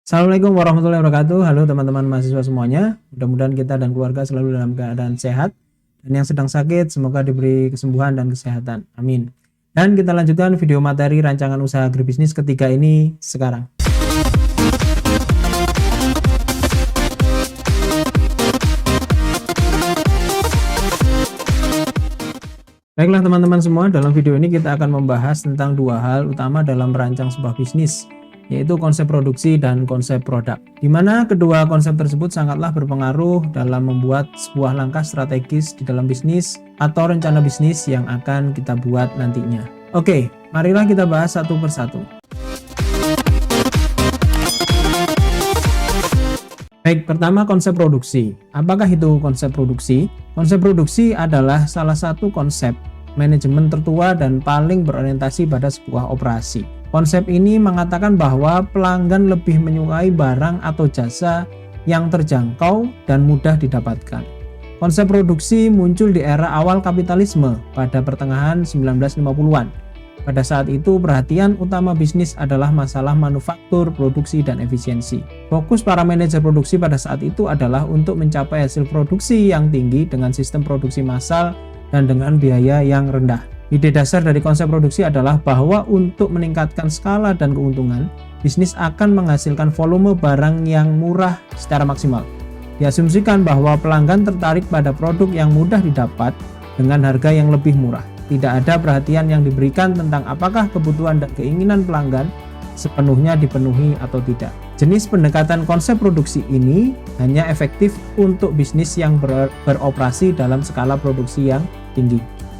Assalamualaikum warahmatullahi wabarakatuh. Halo teman-teman mahasiswa semuanya. Mudah-mudahan kita dan keluarga selalu dalam keadaan sehat. Dan yang sedang sakit semoga diberi kesembuhan dan kesehatan. Amin. Dan kita lanjutkan video materi rancangan usaha agribisnis ketiga ini sekarang. Baiklah teman-teman semua, dalam video ini kita akan membahas tentang dua hal utama dalam merancang sebuah bisnis, yaitu konsep produksi dan konsep produk. Di mana kedua konsep tersebut sangatlah berpengaruh dalam membuat sebuah langkah strategis di dalam bisnis atau rencana bisnis yang akan kita buat nantinya. Oke, marilah kita bahas satu persatu. Baik, pertama konsep produksi. Apakah itu konsep produksi? Konsep produksi adalah salah satu konsep manajemen tertua dan paling berorientasi pada sebuah operasi. Konsep ini mengatakan bahwa pelanggan lebih menyukai barang atau jasa yang terjangkau dan mudah didapatkan. Konsep produksi muncul di era awal kapitalisme pada pertengahan 1950-an. Pada saat itu perhatian utama bisnis adalah masalah manufaktur, produksi, dan efisiensi. Fokus para manajer produksi pada saat itu adalah untuk mencapai hasil produksi yang tinggi dengan sistem produksi massal dan dengan biaya yang rendah. Ide dasar dari konsep produksi adalah bahwa untuk meningkatkan skala dan keuntungan, bisnis akan menghasilkan volume barang yang murah secara maksimal. Diasumsikan bahwa pelanggan tertarik pada produk yang mudah didapat dengan harga yang lebih murah. Tidak ada perhatian yang diberikan tentang apakah kebutuhan dan keinginan pelanggan sepenuhnya dipenuhi atau tidak. Jenis pendekatan konsep produksi ini hanya efektif untuk bisnis yang beroperasi dalam skala produksi yang tinggi.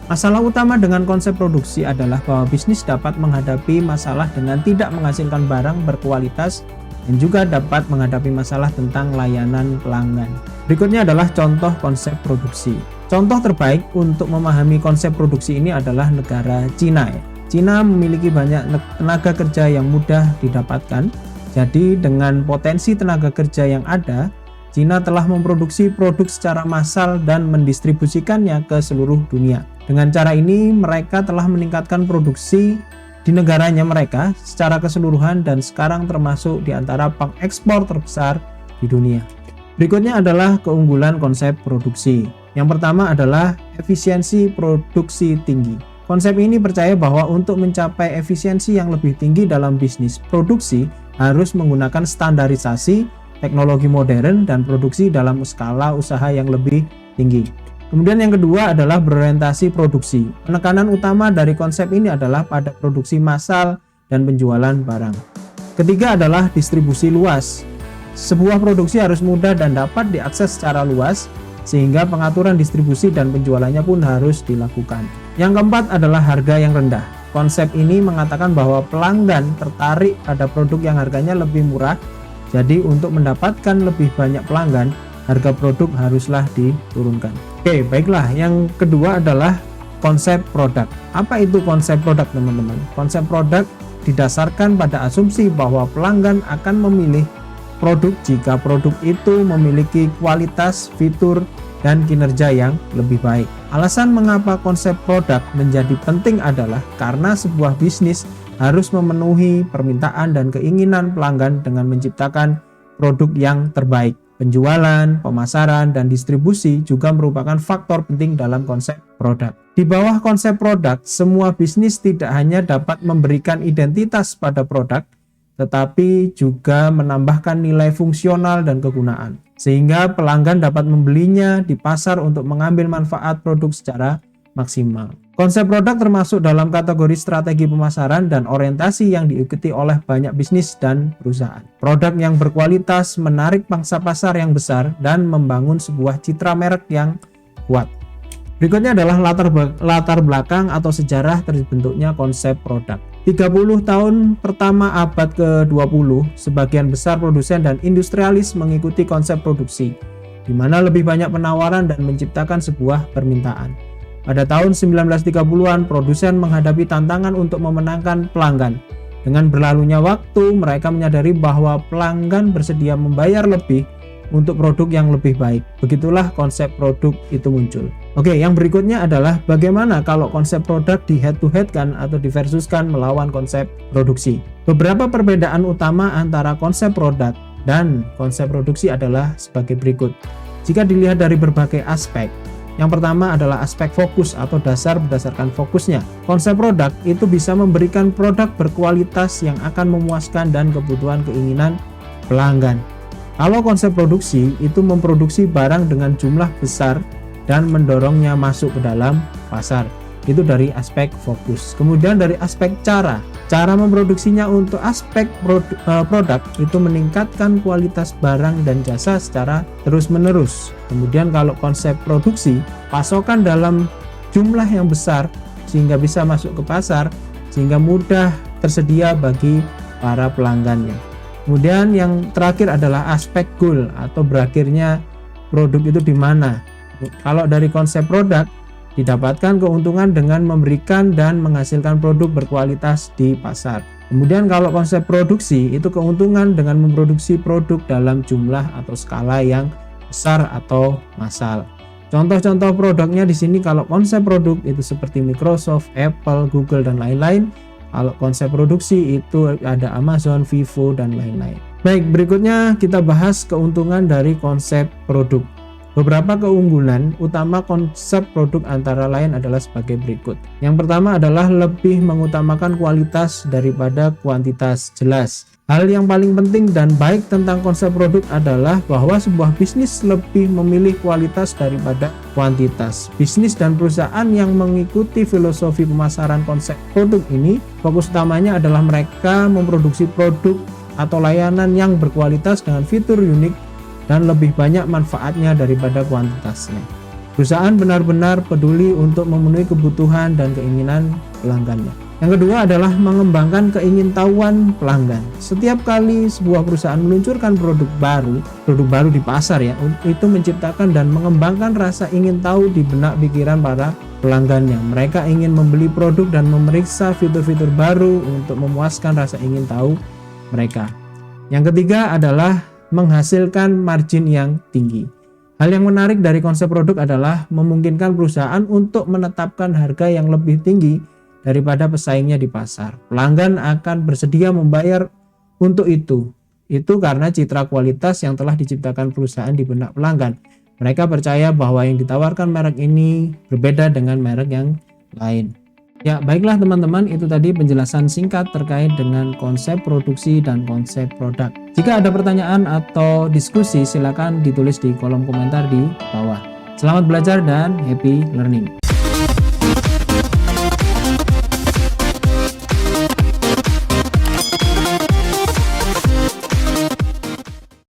Masalah utama dengan konsep produksi adalah bahwa bisnis dapat menghadapi masalah dengan tidak menghasilkan barang berkualitas dan juga dapat menghadapi masalah tentang layanan pelanggan. Berikutnya adalah contoh konsep produksi. Contoh terbaik untuk memahami konsep produksi ini adalah negara Cina. Cina memiliki banyak tenaga kerja yang mudah didapatkan. Jadi dengan potensi tenaga kerja yang ada, Cina telah memproduksi produk secara massal dan mendistribusikannya ke seluruh dunia. Dengan cara ini, mereka telah meningkatkan produksi di negaranya mereka secara keseluruhan dan sekarang termasuk di antara pengekspor terbesar di dunia. Berikutnya adalah keunggulan konsep produksi. Yang pertama adalah efisiensi produksi tinggi. Konsep ini percaya bahwa untuk mencapai efisiensi yang lebih tinggi dalam bisnis produksi harus menggunakan standarisasi, teknologi modern, dan produksi dalam skala usaha yang lebih tinggi. Kemudian yang kedua adalah berorientasi produksi. Penekanan utama dari konsep ini adalah pada produksi massal dan penjualan barang. Ketiga adalah distribusi luas. Sebuah produksi harus mudah dan dapat diakses secara luas, sehingga pengaturan distribusi dan penjualannya pun harus dilakukan. Yang keempat adalah harga yang rendah. Konsep ini mengatakan bahwa pelanggan tertarik pada produk yang harganya lebih murah. Jadi untuk mendapatkan lebih banyak pelanggan, harga produk haruslah diturunkan. Oke, baiklah. Yang kedua adalah konsep produk. Apa itu konsep produk, teman-teman? Konsep produk didasarkan pada asumsi bahwa pelanggan akan memilih produk jika produk itu memiliki kualitas, fitur, dan kinerja yang lebih baik. Alasan mengapa konsep produk menjadi penting adalah karena sebuah bisnis harus memenuhi permintaan dan keinginan pelanggan dengan menciptakan produk yang terbaik. Penjualan, pemasaran, dan distribusi juga merupakan faktor penting dalam konsep produk. Di bawah konsep produk, semua bisnis tidak hanya dapat memberikan identitas pada produk, tetapi juga menambahkan nilai fungsional dan kegunaan, sehingga pelanggan dapat membelinya di pasar untuk mengambil manfaat produk secara maksimal. Konsep produk termasuk dalam kategori strategi pemasaran dan orientasi yang diikuti oleh banyak bisnis dan perusahaan. Produk yang berkualitas menarik pangsa pasar yang besar dan membangun sebuah citra merek yang kuat. Berikutnya adalah latar belakang atau sejarah terbentuknya konsep produk. 30 tahun pertama abad ke-20, sebagian besar produsen dan industrialis mengikuti konsep produksi, di mana lebih banyak penawaran dan menciptakan sebuah permintaan. Pada tahun 1930-an, produsen menghadapi tantangan untuk memenangkan pelanggan. Dengan berlalunya waktu, mereka menyadari bahwa pelanggan bersedia membayar lebih untuk produk yang lebih baik. Begitulah konsep produk itu muncul. Oke, yang berikutnya adalah bagaimana kalau konsep produk di head to head kan atau diversuskan melawan konsep produksi. Beberapa perbedaan utama antara konsep produk dan konsep produksi adalah sebagai berikut. Jika dilihat dari berbagai aspek, yang pertama adalah aspek fokus atau dasar berdasarkan fokusnya. Konsep produk itu bisa memberikan produk berkualitas yang akan memuaskan dan kebutuhan keinginan pelanggan. Kalau konsep produksi itu memproduksi barang dengan jumlah besar dan mendorongnya masuk ke dalam pasar. Itu dari aspek fokus. Kemudian dari aspek cara memproduksinya untuk aspek produk itu meningkatkan kualitas barang dan jasa secara terus-menerus. Kemudian kalau konsep produksi, pasokan dalam jumlah yang besar sehingga bisa masuk ke pasar, sehingga mudah tersedia bagi para pelanggannya. Kemudian yang terakhir adalah aspek goal atau berakhirnya produk itu di mana. Kalau dari konsep produk, didapatkan keuntungan dengan memberikan dan menghasilkan produk berkualitas di pasar. Kemudian kalau konsep produksi, itu keuntungan dengan memproduksi produk dalam jumlah atau skala yang besar atau massal. Contoh-contoh produknya di sini kalau konsep produk itu seperti Microsoft, Apple, Google, dan lain-lain. Kalau konsep produksi itu ada Amazon, Vivo, dan lain-lain. Baik, berikutnya kita bahas keuntungan dari konsep produk. Beberapa keunggulan utama konsep produk antara lain adalah sebagai berikut. Yang pertama adalah lebih mengutamakan kualitas daripada kuantitas. Jelas. Hal yang paling penting dan baik tentang konsep produk adalah bahwa sebuah bisnis lebih memilih kualitas daripada kuantitas. Bisnis dan perusahaan yang mengikuti filosofi pemasaran konsep produk ini, fokus utamanya adalah mereka memproduksi produk atau layanan yang berkualitas dengan fitur unik dan lebih banyak manfaatnya daripada kuantitasnya. Perusahaan benar-benar peduli untuk memenuhi kebutuhan dan keinginan pelanggannya. Yang kedua adalah mengembangkan keingintahuan pelanggan. Setiap kali sebuah perusahaan meluncurkan produk baru di pasar ya, itu menciptakan dan mengembangkan rasa ingin tahu di benak pikiran para pelanggannya. Mereka ingin membeli produk dan memeriksa fitur-fitur baru untuk memuaskan rasa ingin tahu mereka. Yang ketiga adalah menghasilkan margin yang tinggi. Hal yang menarik dari konsep produk adalah memungkinkan perusahaan untuk menetapkan harga yang lebih tinggi daripada pesaingnya di pasar. Pelanggan akan bersedia membayar untuk itu. Itu karena citra kualitas yang telah diciptakan perusahaan di benak pelanggan. Mereka percaya bahwa yang ditawarkan merek ini berbeda dengan merek yang lain. Ya, baiklah teman-teman, itu tadi penjelasan singkat terkait dengan konsep produksi dan konsep produk. Jika ada pertanyaan atau diskusi, silakan ditulis di kolom komentar di bawah. Selamat belajar dan happy learning.